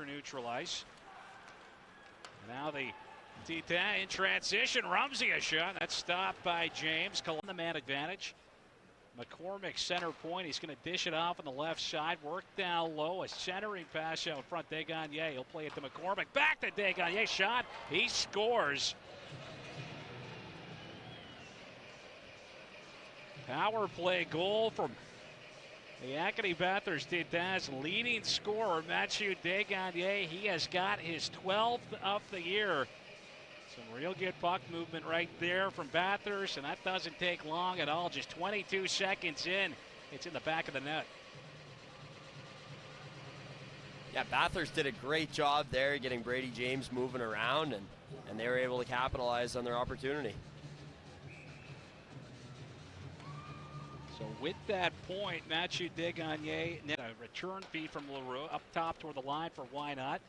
Neutralize. Now the Tita in transition. Rumsey a shot. That's stopped by James. The man advantage. McCormick center point. He's going to dish it off on the left side. Work down low. A centering pass out front. Desgagne. He'll play it to McCormick. Back to Desgagne. Shot. He scores. Power play goal from the Acadie Bathurst Tita's leading scorer, Mathieu Desgagne. He has got his 12th of the year. Some real good puck movement right there from Bathurst, and that doesn't take long at all. Just 22 seconds in, it's in the back of the net. Yeah, Bathurst did a great job there getting Brady James moving around, and they were able to capitalize on their opportunity. So with that point, Mathieu Desgagne, a return feed from Leroux up top toward the line for Why Not.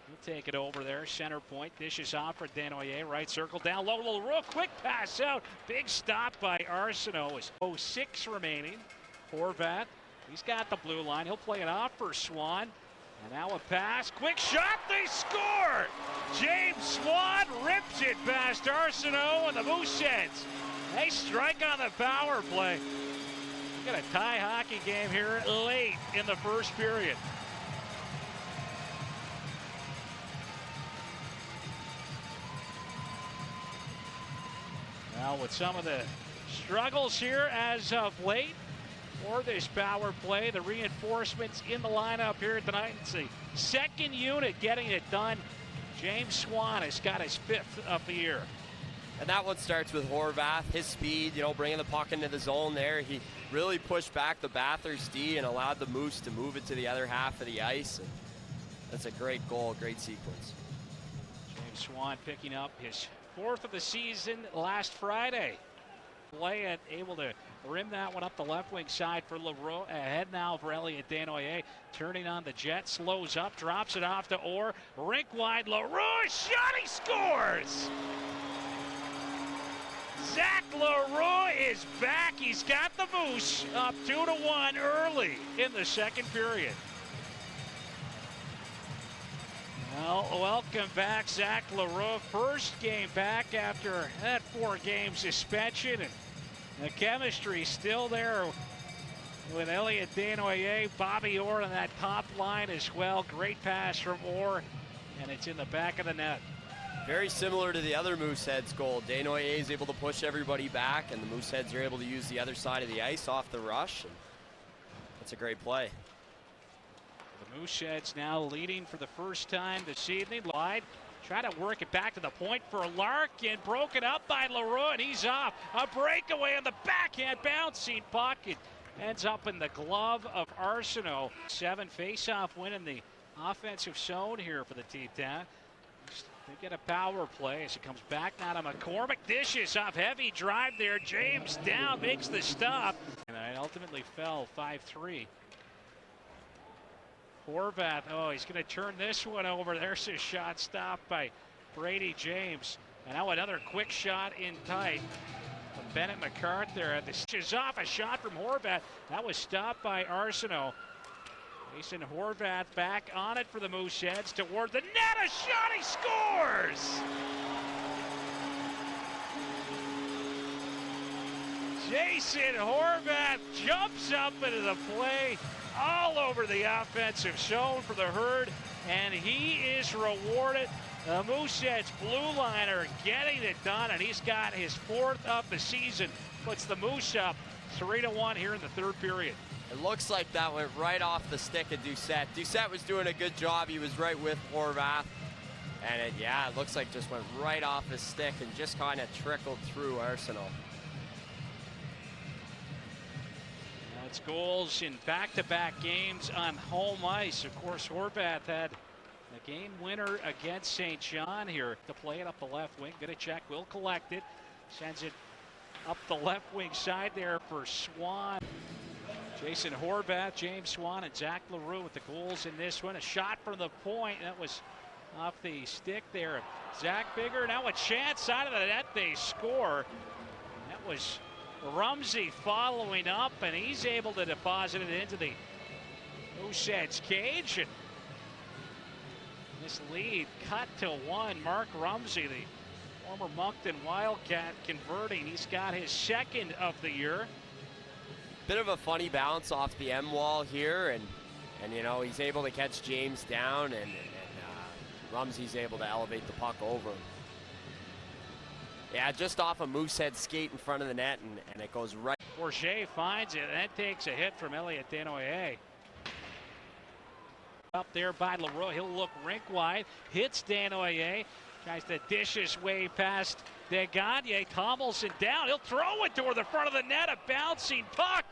He'll take it over there, center point, dishes off for Desnoyers, right circle, down low, Leroux, quick pass out, big stop by Arsenault. 0-6 remaining. Horvath, he's got the blue line, he'll play it off for Swan. And now a pass, quick shot, they score! James Swan rips it past Arsenault and the Mooseheads. They strike on the power play. We got a tie hockey game here late in the first period. Now with some of the struggles here as of late for this power play, the reinforcements in the lineup here tonight. It's the second unit getting it done. James Swan has got his 5th of the year. And that one starts with Horvath, his speed, bringing the puck into the zone there. He really pushed back the Bathurst D and allowed the Moose to move it to the other half of the ice. And that's a great goal, great sequence. James Swan picking up his 4th of the season last Friday. Play it, able to rim that one up the left wing side for Leroux. Ahead now for Elliott Desnoyers. Turning on the jet, slows up, drops it off to Orr. Rink wide, Leroux, shot, he scores! Zach Leroux is back. He's got the Moose up 2-1 early in the second period. Well, welcome back, Zach Leroux. First game back after that 4-game suspension, and the chemistry still there with Elliott Desnoyers, Bobby Orr on that top line as well. Great pass from Orr, and it's in the back of the net. Very similar to the other Mooseheads goal. Desnoyers is able to push everybody back, and the Mooseheads are able to use the other side of the ice off the rush. And that's a great play. The Mooseheads now leading for the first time this evening. Wide, try to work it back to the point for Larkin. Broken up by Leroux, and he's off. A breakaway on the backhand, bouncing puck. It ends up in the glove of Arsenault. 7 face-off win in the offensive zone here for the Titans. They get a power play as it comes back now to McCormick. Dishes off, heavy drive there. James down, makes the stop. And it ultimately fell 5-3. Horvath, he's going to turn this one over. There's his shot stopped by Brady James. And now another quick shot in tight from Bennett McCarthy. This is off, a shot from Horvath. That was stopped by Arsenault. Jason Horvath back on it for the Mooseheads toward the net. A shot, he scores! Jason Horvath jumps up into the play all over the offensive zone for the Herd, and he is rewarded. The Mooseheads blue liner getting it done, and he's got his 4th of the season. Puts the Moose up 3-1 here in the 3rd period. It looks like that went right off the stick of Doucette. Doucette was doing a good job. He was right with Horvath. And it looks like just went right off his stick and just kind of trickled through Arsenault. It's goals in back-to-back games on home ice. Of course, Horvath had a game winner against St. John here to play it up the left wing. Vidicek will collect it. Sends it up the left wing side there for Swan. Jason Horvath, James Swan, and Zach Leroux with the goals in this one. A shot from the point. That was off the stick there. Zach Bigger. Now a chance out of the net. They score. That was Rumsey following up, and he's able to deposit it into the Mooseheads cage. And This lead cut to 1. Mark Rumsey, the former Moncton Wildcat, converting. He's got his second of the year. Bit of a funny bounce off the M wall here, and you know, he's able to catch James down, and Rumsey's able to elevate the puck over. Yeah, just off a Moosehead skate in front of the net, and it goes right. Bourget finds it, and takes a hit from Elliott Desnoyers. Up there by Leroux, he'll look rink wide, hits Desnoyers, tries to dish his way past Degagne, Tomlinson down, he'll throw it toward the front of the net, a bouncing puck,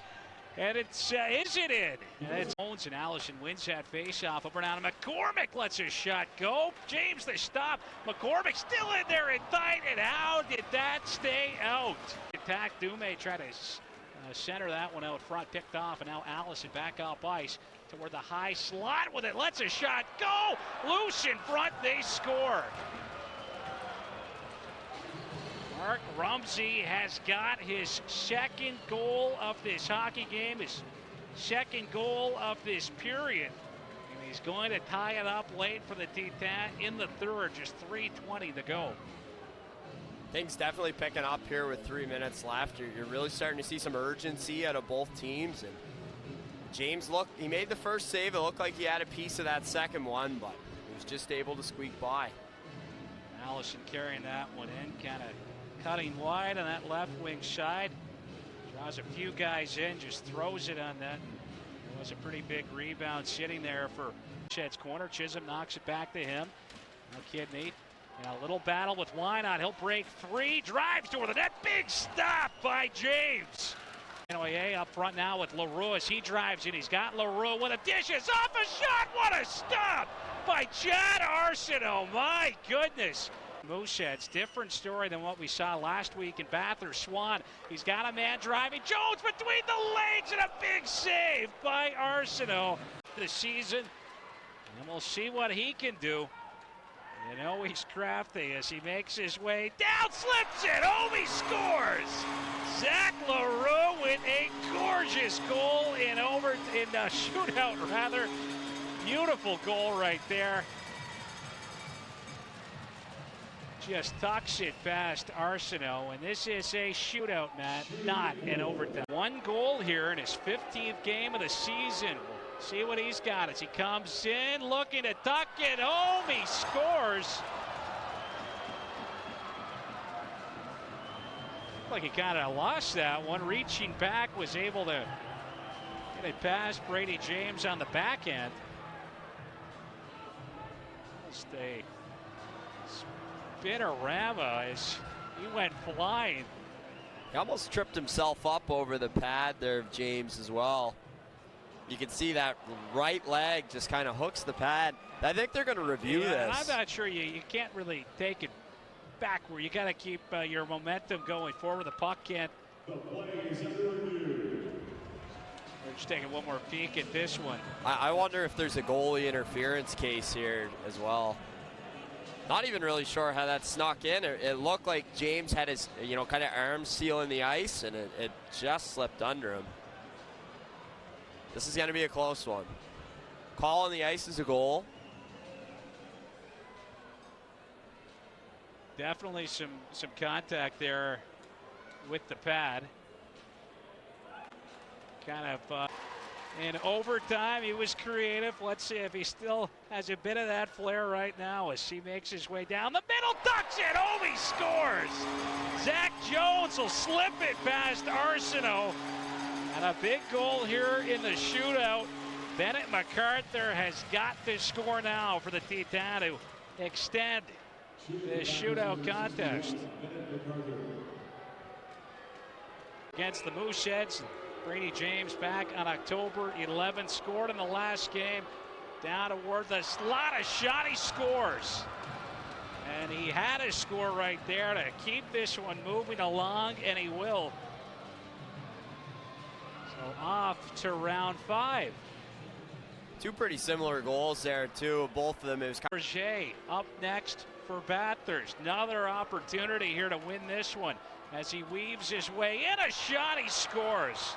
and it's, is it in? And it's Owens, and Allison wins that face-off. Over now to McCormick, lets his shot go. James the stop. McCormick still in there and tight, and how did that stay out? Attack, Dume tried to center that one out front, picked off, and now Allison back up ice toward the high slot with it, lets a shot go. Loose in front, they score. Mark Rumsey has got his second goal of this hockey game, his second goal of this period. And he's going to tie it up late for the Titans in the third, just 3:20 to go. Things definitely picking up here with 3 minutes left. You're really starting to see some urgency out of both teams. And James, he made the first save. It looked like he had a piece of that second one, but he was just able to squeak by. Allison carrying that one in, kind of cutting wide on that left wing side. Draws a few guys in, just throws it on that. It was a pretty big rebound sitting there for Chet's corner. Chisholm knocks it back to him. No Kidney. And a little battle with Wynot. He'll break free, drives toward the net. Big stop by James. Desnoyers up front now with Leroux as he drives in. He's got Leroux with a dishes off a shot. What a stop by Chad Arsenault. My goodness. Mooseheads, different story than what we saw last week in Bathurst. Swan, he's got a man driving. Jones between the legs, and a big save by Arsenault this season. And we'll see what he can do. You know, he's crafty as he makes his way down, slips it, he scores! Zach Leroux with a gorgeous goal in a shootout rather. Beautiful goal right there. Just tucks it past Arsenault, and this is a shootout, Matt, not an overtime. One goal here in his 15th game of the season. We'll see what he's got as he comes in, looking to tuck it home. He scores. Looked like he kind of lost that one. Reaching back, was able to get it past Brady James on the backhand. Stay. Spinorama as he went flying. He almost tripped himself up over the pad there of James as well. You can see that right leg just kind of hooks the pad. I think they're going to review this. I'm not sure you can't really take it backward. You got to keep your momentum going forward. The puck can't. We're just taking one more peek at this one. I wonder if there's a goalie interference case here as well. Not even really sure how that snuck in. It looked like James had his, kind of arms sealing the ice, and it just slipped under him. This is going to be a close one. Call on the ice is a goal. Definitely some contact there with the pad. Kind of in overtime, he was creative. Let's see if he still has a bit of that flair right now as he makes his way down the middle, ducks it, he scores! Zach Jones will slip it past Arsenault. And a big goal here in the shootout. Bennett MacArthur has got to score now for the Titans to extend this shootout contest against the Mooseheads. Brady James back on October 11th, scored in the last game. Down toward the slot, a shot, he scores. And he had a score right there to keep this one moving along, and he will. So off to round 5. Two pretty similar goals there, too. Both of them. It was Bourget up next for Bathurst. Another opportunity here to win this one as he weaves his way in. A shot, he scores.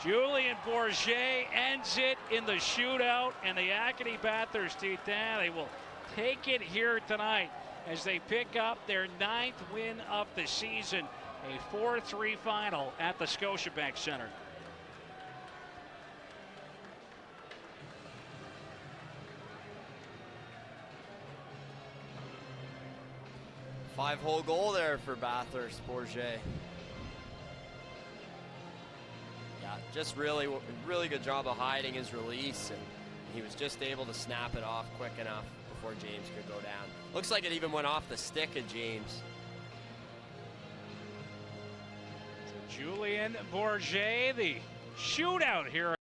Julian Bourget ends it in the shootout, and the Acadie Bathurst Titans, they will take it here tonight as they pick up their 9th win of the season. A 4-3 final at the Scotiabank Center. Five-hole goal there for Bathurst, Bourget. Yeah, just really good job of hiding his release, and he was just able to snap it off quick enough before James could go down. Looks like it even went off the stick of James. Julian Bourget, the shootout here.